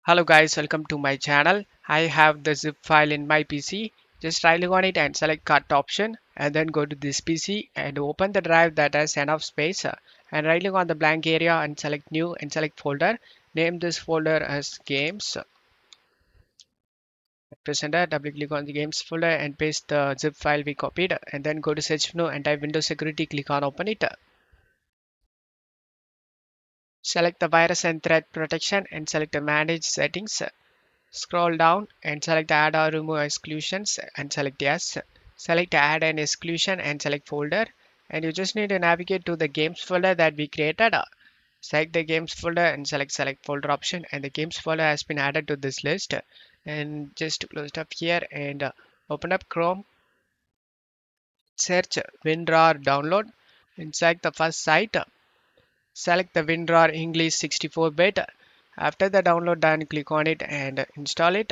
Hello guys, welcome to my channel. I have the zip file in my PC. Just right click on it and select cut option and then go to this PC and open the drive that has enough space and right click on the blank area and select new and select folder. Name this folder as games. Press enter, double click on the games folder and paste the zip file we copied and then go to search menu and type Windows Security, click on open it. Select the virus and threat protection and select the manage settings. Scroll down and select add or remove exclusions and select yes. Select add an exclusion and select folder. And you just need to navigate to the games folder that we created. Select the games folder and select folder option and the games folder has been added to this list. And just close it up here and open up Chrome, search WinRAR download and select the first site. Select the WinRAR English 64-bit. After the download done, click on it and install it.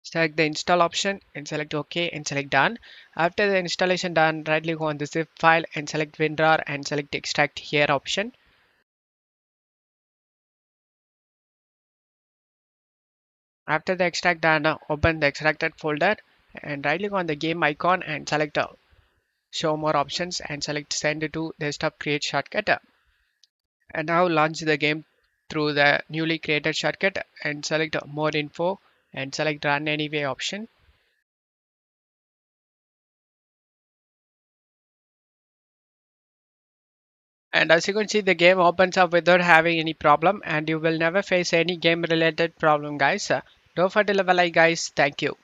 Select the install option and select OK and select done. After the installation done, right click on the zip file and select WinRAR and select extract here option. After the extract done, open the extracted folder and right click on the game icon and select show more options and select send to desktop create shortcut. And now launch the game through the newly created shortcut and select more info and select run anyway option. And as you can see, the game opens up without having any problem and you will never face any game related problem guys. Don't forget to level like guys. Thank you.